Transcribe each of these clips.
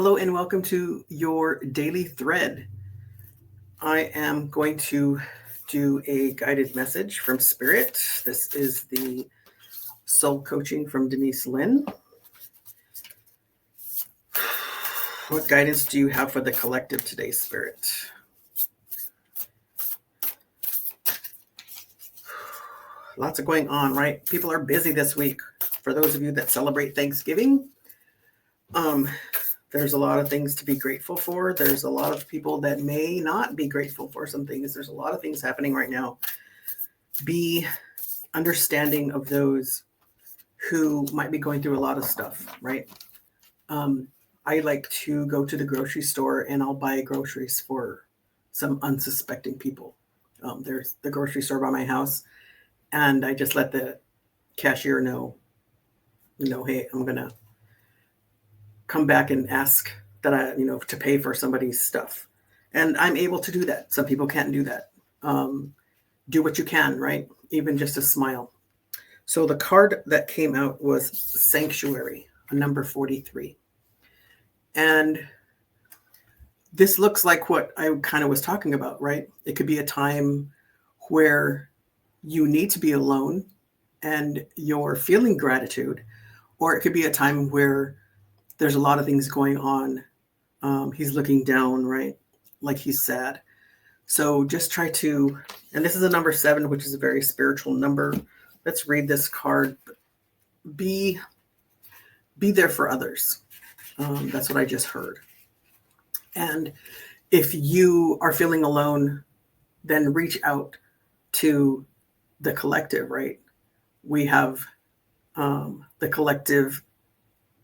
Hello and welcome to your daily thread. I am going to do a guided message from Spirit. This is the soul coaching from Denise Lynn. What guidance do you have for the collective today, Spirit? Lots of going on, right? People are busy this week. For those of you that celebrate Thanksgiving, there's a lot of things to be grateful for. There's a lot of people that may not be grateful for some things. There's a lot of things happening right now. Be understanding of those who might be going through a lot of stuff, right? I like to go to the grocery store and I'll buy groceries for some unsuspecting people. There's the grocery store by my house, and I just let the cashier know, hey, I'm going to come back and ask that to pay for somebody's stuff. And I'm able to do that. Some people can't do that. Do what you can, right? Even just a smile. So the card that came out was Sanctuary, number 43. And this looks like what I kind of was talking about, right? It could be a time where you need to be alone and you're feeling gratitude, or it could be a time where there's a lot of things going on. He's looking down, right? Like he's sad. So just try to, and this is a number 7, which is a very spiritual number. Let's read this card. Be there for others. That's what I just heard. And if you are feeling alone, then reach out to the collective, right? We have the collective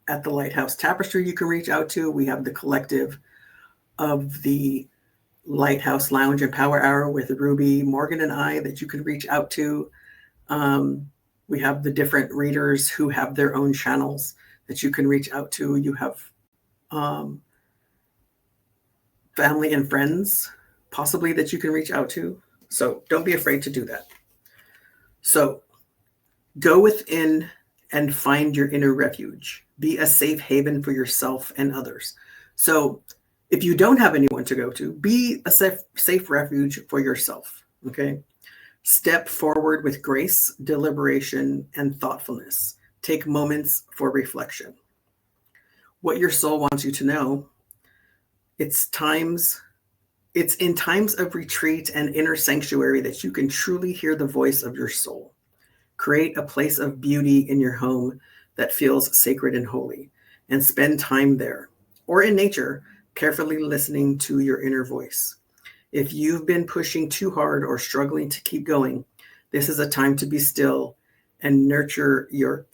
at the Lighthouse Tapestry you can reach out to. We have the collective of the Lighthouse Lounge and Power Hour with Ruby, Morgan, and I that you can reach out to. We have the different readers who have their own channels that you can reach out to. You have family and friends possibly that you can reach out to. So don't be afraid to do that. So go within and find your inner refuge. Be a safe haven for yourself and others. So if you don't have anyone to go to, be a safe refuge for yourself, okay? Step forward with grace, deliberation, and thoughtfulness. Take moments for reflection. What your soul wants you to know, it's in times of retreat and inner sanctuary that you can truly hear the voice of your soul. Create a place of beauty in your home that feels sacred and holy, and spend time there or in nature, carefully listening to your inner voice. If you've been pushing too hard or struggling to keep going, this is a time to be still and nurture your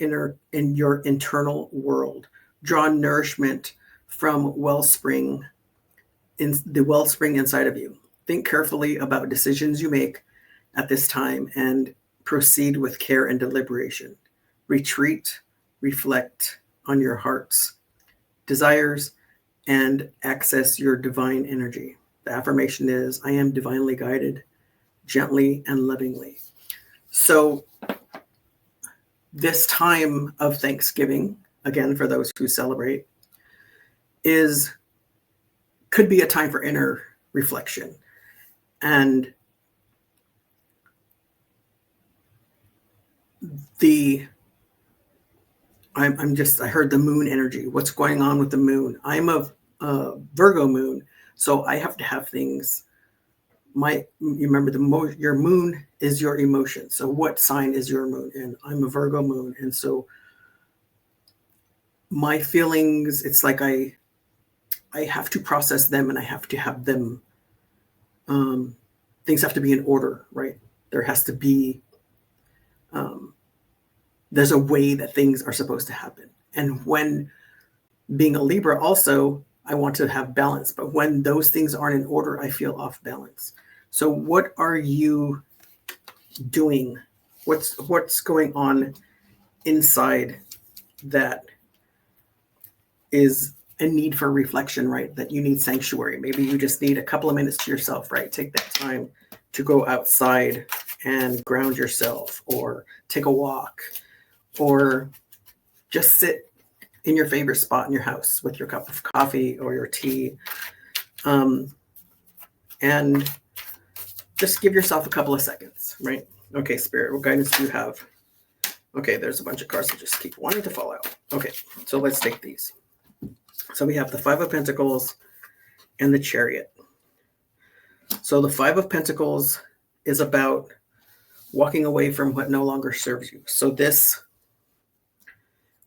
internal world. Draw nourishment from the wellspring inside of you. Think carefully about decisions you make at this time and proceed with care and deliberation. Retreat, reflect on your heart's desires, and access your divine energy. The affirmation is, I am divinely guided, gently and lovingly. So this time of Thanksgiving, again, for those who celebrate, could be a time for inner reflection. And I heard the moon energy. What's going on with the moon? I'm a Virgo moon, so I have to have things. You remember your moon is your emotion. So what sign is your moon in? I'm a Virgo moon, and so my feelings, it's like I have to process them, and I have to have them. Things have to be in order, right? There has to be. There's a way that things are supposed to happen. And when being a Libra also, I want to have balance. But when those things aren't in order, I feel off balance. So what are you doing? What's going on inside that is a need for reflection, right? That you need sanctuary. Maybe you just need a couple of minutes to yourself, right? Take that time to go outside and ground yourself, or take a walk, or just sit in your favorite spot in your house with your cup of coffee or your tea. And just give yourself a couple of seconds, right? Okay, Spirit, what guidance do you have? Okay, there's a bunch of cards that just keep wanting to fall out. Okay, so let's take these. So we have the Five of Pentacles and the Chariot. So the Five of Pentacles is about walking away from what no longer serves you. So this,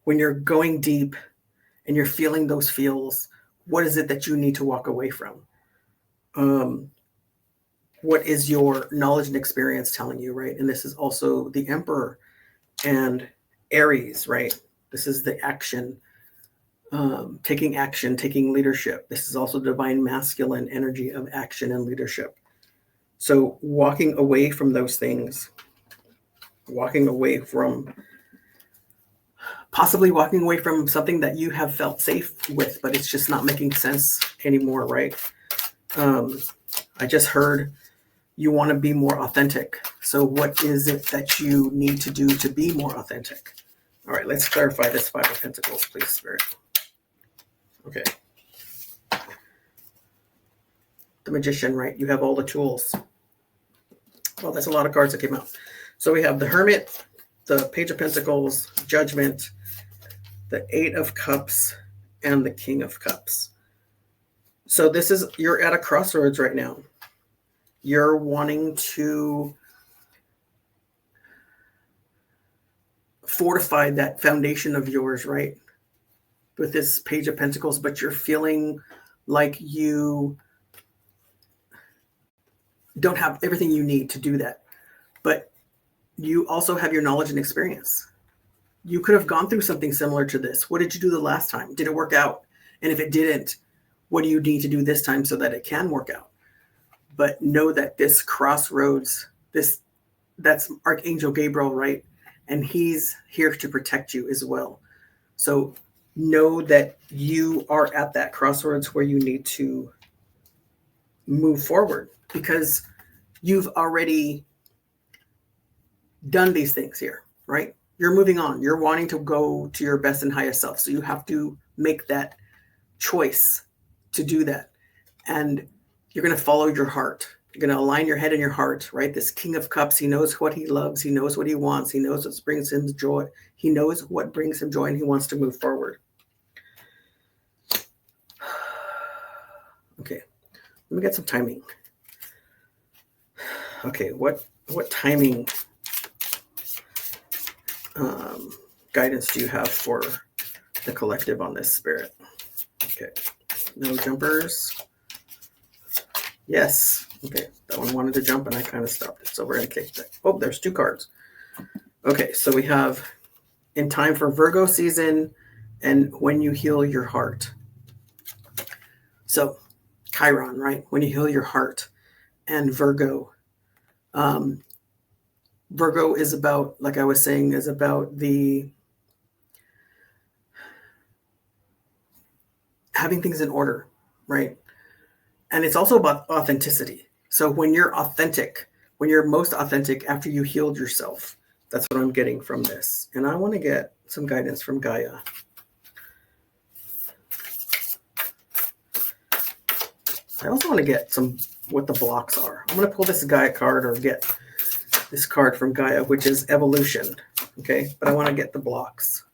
when you're going deep and you're feeling those feels, what is it that you need to walk away from? What is your knowledge and experience telling you, right? And this is also the Emperor and Aries, right? This is the action, taking leadership. This is also divine masculine energy of action and leadership. So walking away from those things, possibly walking away from something that you have felt safe with, but it's just not making sense anymore, right? I just heard you want to be more authentic. So what is it that you need to do to be more authentic? All right, let's clarify this Five of Pentacles, please, Spirit. Okay. The Magician, right? You have all the tools. Well, that's a lot of cards that came out. So we have the Hermit, the Page of Pentacles, Judgment, the Eight of Cups, and the King of Cups. So this is, you're at a crossroads right now. You're wanting to fortify that foundation of yours, right? With this Page of Pentacles, but you're feeling like you don't have everything you need to do that. But you also have your knowledge and experience. You could have gone through something similar to this. What did you do the last time? Did it work out? And if it didn't, what do you need to do this time so that it can work out? But know that this crossroads, that's Archangel Gabriel, right? And he's here to protect you as well. So know that you are at that crossroads where you need to move forward, because you've already done these things here, right? You're moving on. You're wanting to go to your best and highest self. So you have to make that choice to do that. And you're going to follow your heart. You're going to align your head and your heart, right? This King of Cups, he knows what he loves. He knows what he wants. He knows what brings him joy. He knows what brings him joy, and he wants to move forward. Okay, let me get some timing. Okay, what timing guidance do you have for the collective on this, Spirit? Okay, no jumpers. Yes. Okay, that one wanted to jump and I kind of stopped it. So we're going to kick that. Oh, there's two cards. Okay, so we have in time for Virgo season and when you heal your heart. So Chiron, right? When you heal your heart. And Virgo. Virgo is about, like I was saying, is about the having things in order, right? And it's also about authenticity. So when you're authentic, when you're most authentic after you healed yourself, that's what I'm getting from this. And I want to get some guidance from Gaia. I also want to get some what the blocks are. I'm going to pull this Gaia card or get this card from Gaia, which is evolution. Okay, but I want to get the blocks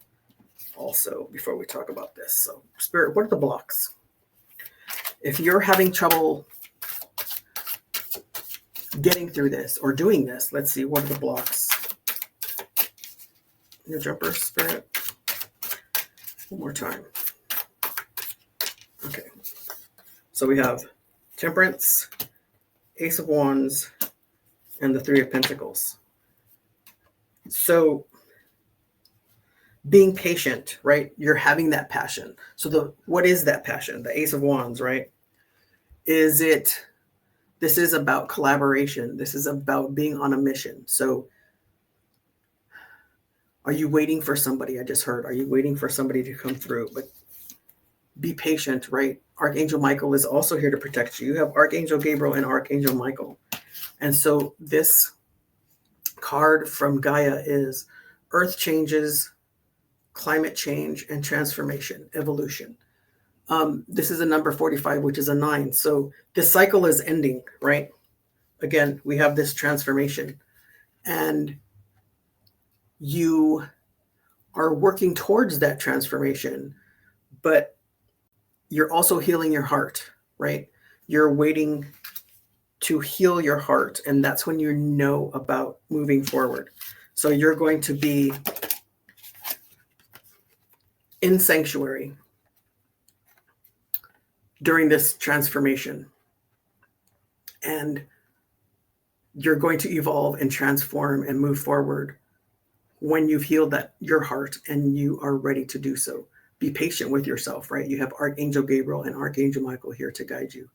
also before we talk about this. So Spirit, what are the blocks? If you're having trouble getting through this or doing this, let's see, what are the blocks? Your jumper, Spirit. One more time. Okay. So we have Temperance, Ace of Wands, and the Three of Pentacles. So being patient, right? You're having that passion. So what is that passion? The Ace of Wands, right? This is about collaboration. This is about being on a mission. So are you waiting for somebody? I just heard, are you waiting for somebody to come through? But be patient, right? Archangel Michael is also here to protect you. You have Archangel Gabriel and Archangel Michael. And so this card from Gaia is Earth changes, climate change, and transformation, evolution. This is a number 45, which is a 9. So this cycle is ending, right? Again, we have this transformation, and you are working towards that transformation, but you're also healing your heart, right? You're waiting to heal your heart, and that's when you know about moving forward. So you're going to be in sanctuary during this transformation, and you're going to evolve and transform and move forward when you've healed that your heart and you are ready to do so. Be patient with yourself, right? You have Archangel Gabriel and Archangel Michael here to guide you.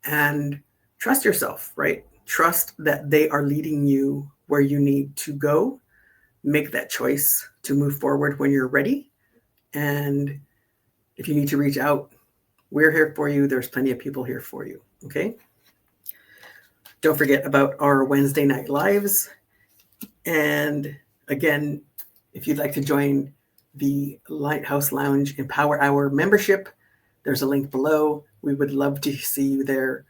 And trust yourself, right? Trust that they are leading you where you need to go. Make that choice to move forward when you're ready. And if you need to reach out, we're here for you. There's plenty of people here for you, okay? Don't forget about our Wednesday night lives. And again, if you'd like to join the Lighthouse Lounge Empower Hour membership, there's a link below. We would love to see you there.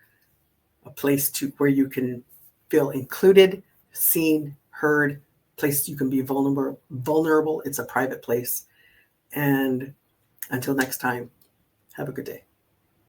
A place where you can feel included, seen, heard, place you can be vulnerable. It's a private place. And until next time, have a good day.